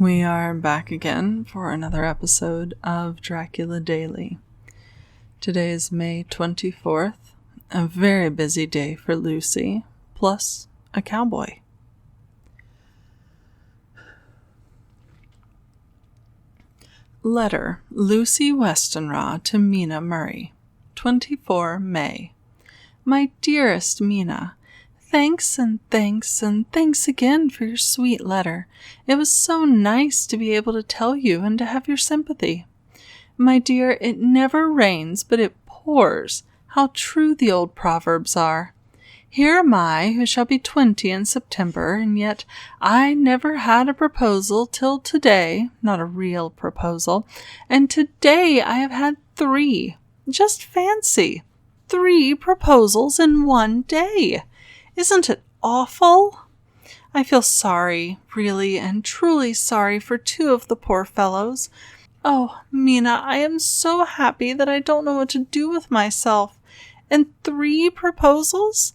We are back again for another episode of Dracula Daily. Today is May 24th, a very busy day for Lucy, plus a cowboy. Letter, Lucy Westenra to Mina Murray, 24 May. My dearest Mina, thanks and thanks and thanks again for your sweet letter. It was so nice to be able to tell you and to have your sympathy. My dear, it never rains, but it pours. How true the old proverbs are. Here am I, who shall be 20 in September, and yet I never had a proposal till today, not a real proposal, and today I have had 3. Just fancy, 3 proposals in one day. Isn't it awful? I feel sorry, really and truly sorry for 2 of the poor fellows. Oh, Mina, I am so happy that I don't know what to do with myself. And 3 proposals?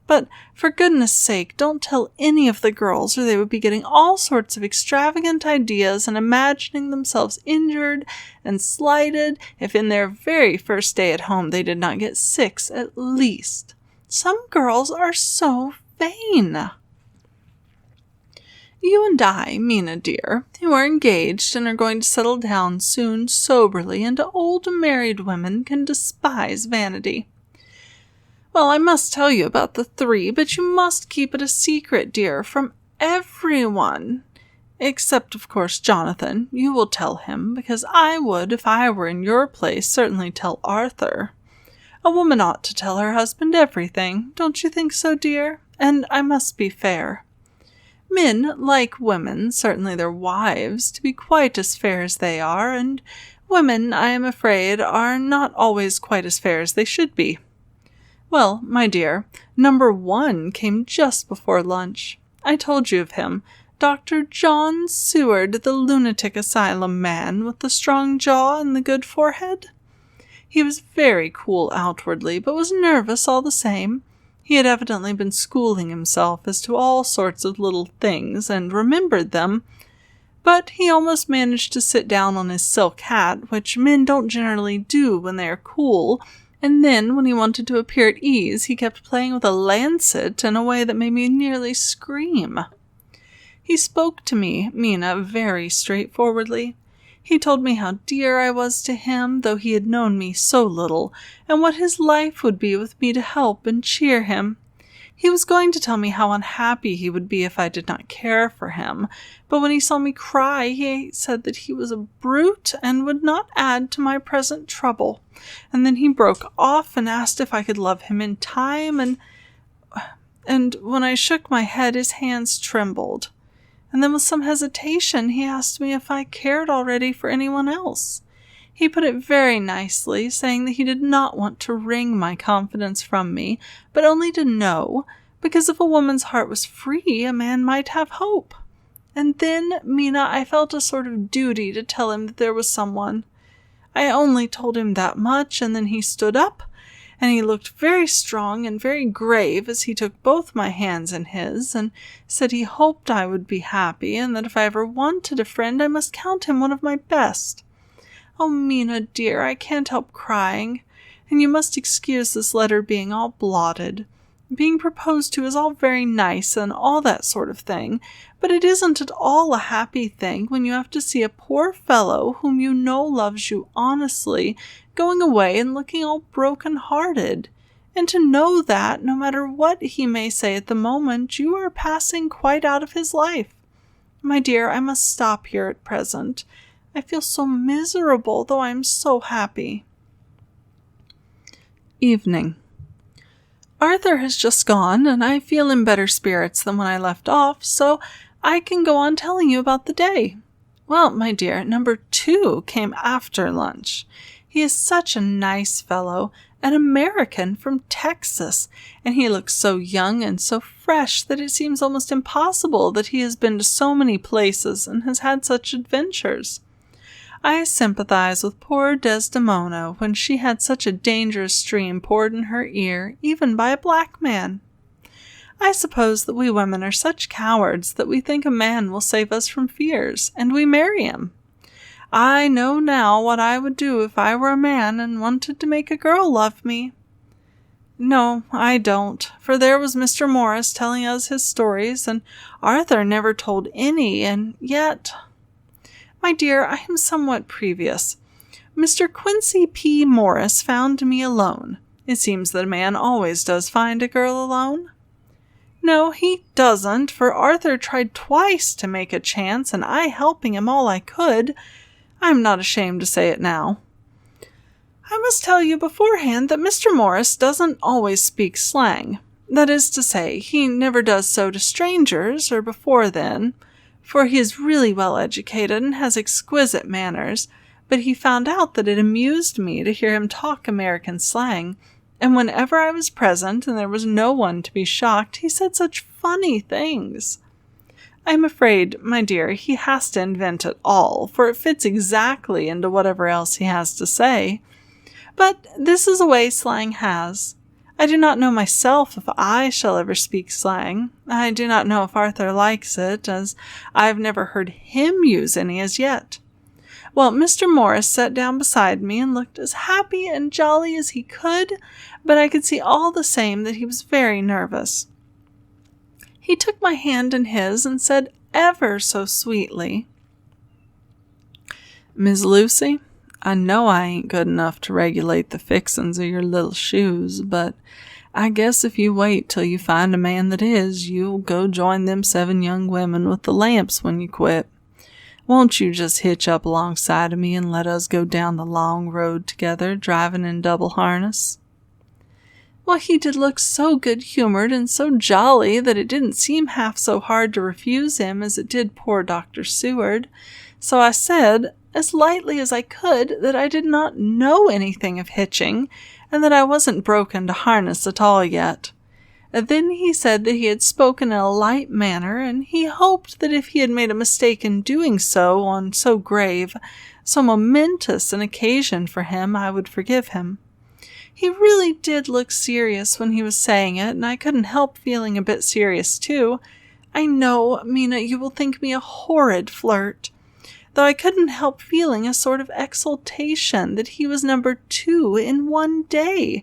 But for goodness sake, don't tell any of the girls, or they would be getting all sorts of extravagant ideas and imagining themselves injured and slighted if in their very first day at home they did not get 6 at least. Some girls are so vain. You and I, Mina dear, who are engaged and are going to settle down soon soberly into old married women, can despise vanity. Well, I must tell you about the 3, but you must keep it a secret, dear, from everyone. Except, of course, Jonathan. You will tell him, because I would, if I were in your place, certainly tell Arthur. A woman ought to tell her husband everything. Don't you think so, dear? And I must be fair. Men like women, certainly their wives, to be quite as fair as they are, and women, I am afraid, are not always quite as fair as they should be. Well, my dear, number 1 came just before lunch. I told you of him, Dr. John Seward, the lunatic asylum man with the strong jaw and the good forehead. He was very cool outwardly, but was nervous all the same. He had evidently been schooling himself as to all sorts of little things, and remembered them, but he almost managed to sit down on his silk hat, which men don't generally do when they are cool, and then, when he wanted to appear at ease, he kept playing with a lancet in a way that made me nearly scream. He spoke to me, Mina, very straightforwardly. He told me how dear I was to him, though he had known me so little, and what his life would be with me to help and cheer him. He was going to tell me how unhappy he would be if I did not care for him, but when he saw me cry, he said that he was a brute and would not add to my present trouble. And then he broke off and asked if I could love him in time, and when I shook my head, his hands trembled. And then with some hesitation, he asked me if I cared already for anyone else. He put it very nicely, saying that he did not want to wring my confidence from me, but only to know, because if a woman's heart was free, a man might have hope. And then, Mina, I felt a sort of duty to tell him that there was someone. I only told him that much, and then he stood up, and he looked very strong and very grave as he took both my hands in his, and said he hoped I would be happy, and that if I ever wanted a friend, I must count him one of my best. Oh, Mina, dear, I can't help crying, and you must excuse this letter being all blotted. Being proposed to is all very nice and all that sort of thing, but it isn't at all a happy thing when you have to see a poor fellow whom you know loves you honestly going away and looking all broken-hearted, and to know that, no matter what he may say at the moment, you are passing quite out of his life. My dear, I must stop here at present. I feel so miserable, though I am so happy. Evening. Arthur has just gone, and I feel in better spirits than when I left off, so I can go on telling you about the day. Well, my dear, number 2 came after lunch. He is such a nice fellow, an American from Texas, and he looks so young and so fresh that it seems almost impossible that he has been to so many places and has had such adventures. I sympathize with poor Desdemona when she had such a dangerous stream poured in her ear, even by a black man. I suppose that we women are such cowards that we think a man will save us from fears, and we marry him. I know now what I would do if I were a man and wanted to make a girl love me. No, I don't, for there was Mr. Morris telling us his stories, and Arthur never told any, and yet... My dear, I am somewhat previous. Mr. Quincy P. Morris found me alone. It seems that a man always does find a girl alone. No, he doesn't, for Arthur tried twice to make a chance, and I helping him all I could. I am not ashamed to say it now. I must tell you beforehand that Mr. Morris doesn't always speak slang. That is to say, he never does so to strangers, or before then, for he is really well educated and has exquisite manners, but he found out that it amused me to hear him talk American slang, and whenever I was present and there was no one to be shocked, he said such funny things. I am afraid, my dear, he has to invent it all, for it fits exactly into whatever else he has to say. But this is a way slang has. I do not know myself if I shall ever speak slang. I do not know if Arthur likes it, as I have never heard him use any as yet. Well, Mr. Morris sat down beside me and looked as happy and jolly as he could, but I could see all the same that he was very nervous. He took my hand in his and said ever so sweetly, "Miss Lucy, I know I ain't good enough to regulate the fixin's of your little shoes, but I guess if you wait till you find a man that is, you'll go join them 7 young women with the lamps when you quit. Won't you just hitch up alongside of me and let us go down the long road together, driving in double harness?" Well, he did look so good-humored and so jolly that it didn't seem half so hard to refuse him as it did poor Dr. Seward, so I said, as lightly as I could, that I did not know anything of hitching, and that I wasn't broken to harness at all yet. Then he said that he had spoken in a light manner, and he hoped that if he had made a mistake in doing so on so grave, so momentous an occasion for him, I would forgive him. He really did look serious when he was saying it, and I couldn't help feeling a bit serious too. I know, Mina, you will think me a horrid flirt, though I couldn't help feeling a sort of exultation that he was number 2 in one day.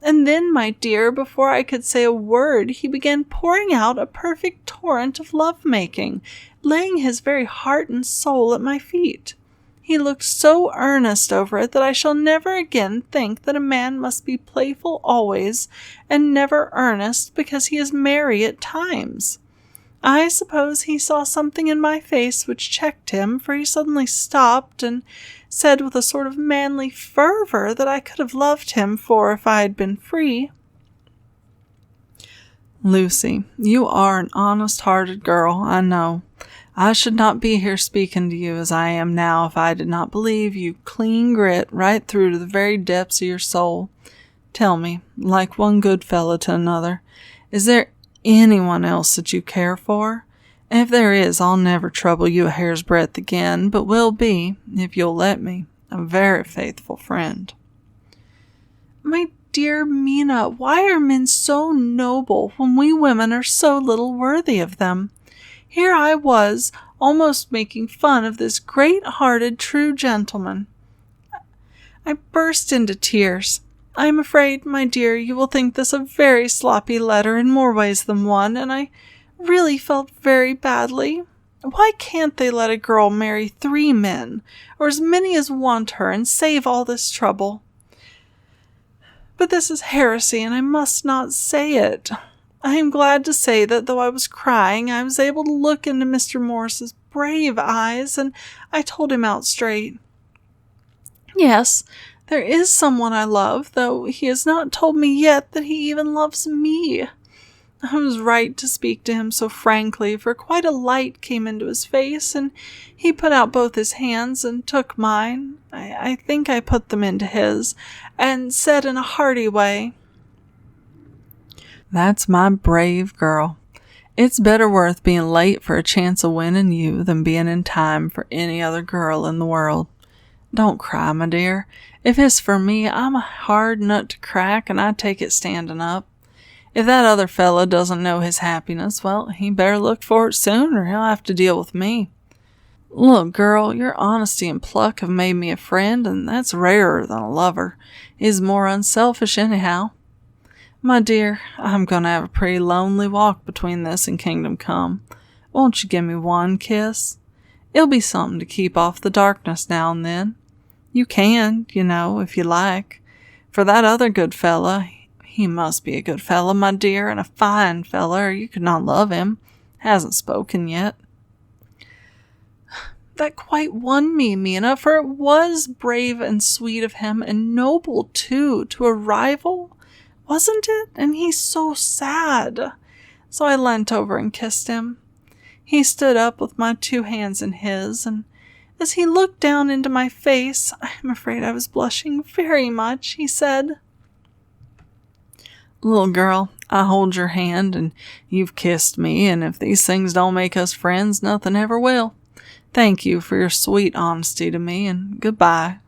And then, my dear, before I could say a word, he began pouring out a perfect torrent of love-making, laying his very heart and soul at my feet. He looked so earnest over it that I shall never again think that a man must be playful always and never earnest because he is merry at times. I suppose he saw something in my face which checked him, for he suddenly stopped and said with a sort of manly fervor that I could have loved him for if I had been free. "Lucy, you are an honest-hearted girl, I know. I should not be here speaking to you as I am now if I did not believe you clean grit right through to the very depths of your soul. Tell me, like one good fellow to another, is there anyone else that you care for? And if there is, I'll never trouble you a hair's breadth again, but will be, if you'll let me, a very faithful friend." My dear Mina, why are men so noble when we women are so little worthy of them? Here I was, almost making fun of this great-hearted, true gentleman. I burst into tears. I am afraid, my dear, you will think this a very sloppy letter in more ways than one, and I really felt very badly. Why can't they let a girl marry 3 men, or as many as want her, and save all this trouble? But this is heresy, and I must not say it. I am glad to say that though I was crying, I was able to look into Mr. Morris's brave eyes, and I told him out straight. Yes, there is someone I love, though he has not told me yet that he even loves me. I was right to speak to him so frankly, for quite a light came into his face, and he put out both his hands and took mine. I think I put them into his, and said in a hearty way, "That's my brave girl. It's better worth being late for a chance of winning you than being in time for any other girl in the world. Don't cry, my dear. If it's for me, I'm a hard nut to crack, and I take it standing up. If that other fella doesn't know his happiness, well, he better look for it soon or he'll have to deal with me. Look, girl, your honesty and pluck have made me a friend, and that's rarer than a lover. Is more unselfish anyhow. My dear, I'm going to have a pretty lonely walk between this and Kingdom Come. Won't you give me one kiss? It'll be something to keep off the darkness now and then. You can, if you like. For that other good fella, he must be a good fella, my dear, and a fine fella, or you could not love him. Hasn't spoken yet. That quite won me, Mina, for it was brave and sweet of him, and noble, too, to a rival, wasn't it? And he's so sad. So I leant over and kissed him. He stood up with my 2 hands in his, and as he looked down into my face, I'm afraid I was blushing very much, he said, "Little girl, I hold your hand, and you've kissed me, and if these things don't make us friends, nothing ever will. Thank you for your sweet honesty to me, and goodbye."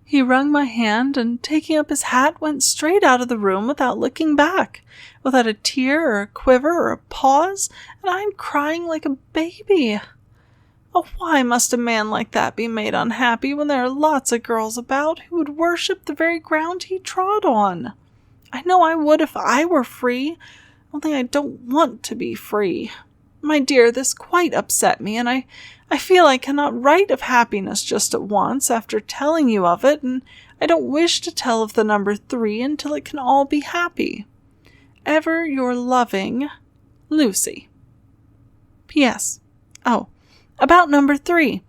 He wrung my hand, and taking up his hat, went straight out of the room without looking back, without a tear or a quiver or a pause, and I'm crying like a baby. Oh, why must a man like that be made unhappy when there are lots of girls about who would worship the very ground he trod on? I know I would if I were free, only I don't want to be free. My dear, this quite upset me, and I feel I cannot write of happiness just at once after telling you of it, and I don't wish to tell of the number 3 until it can all be happy. Ever your loving, Lucy. P.S. Oh, about number 3.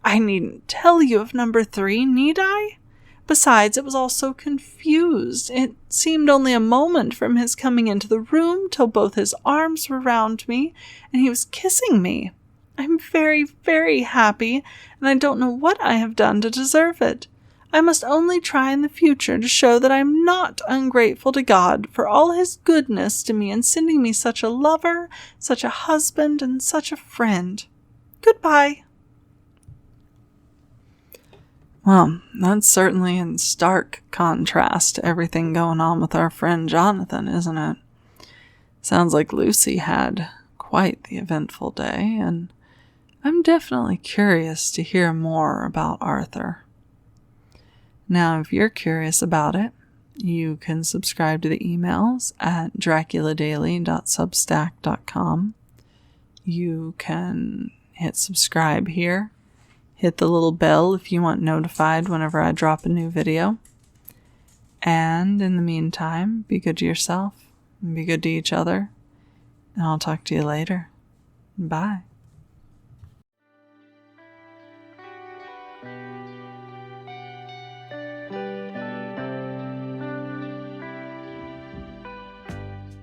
I needn't tell you of number 3, need I? Besides, it was all so confused. It seemed only a moment from his coming into the room till both his arms were round me, and he was kissing me. I'm very, very happy, and I don't know what I have done to deserve it. I must only try in the future to show that I am not ungrateful to God for all his goodness to me in sending me such a lover, such a husband, and such a friend. Goodbye. Well, that's certainly in stark contrast to everything going on with our friend Jonathan, isn't it? Sounds like Lucy had quite the eventful day, and I'm definitely curious to hear more about Arthur. Now, if you're curious about it, you can subscribe to the emails at draculadaily.substack.com. You can hit subscribe here. Hit the little bell if you want notified whenever I drop a new video. And in the meantime, be good to yourself and be good to each other. And I'll talk to you later. Bye.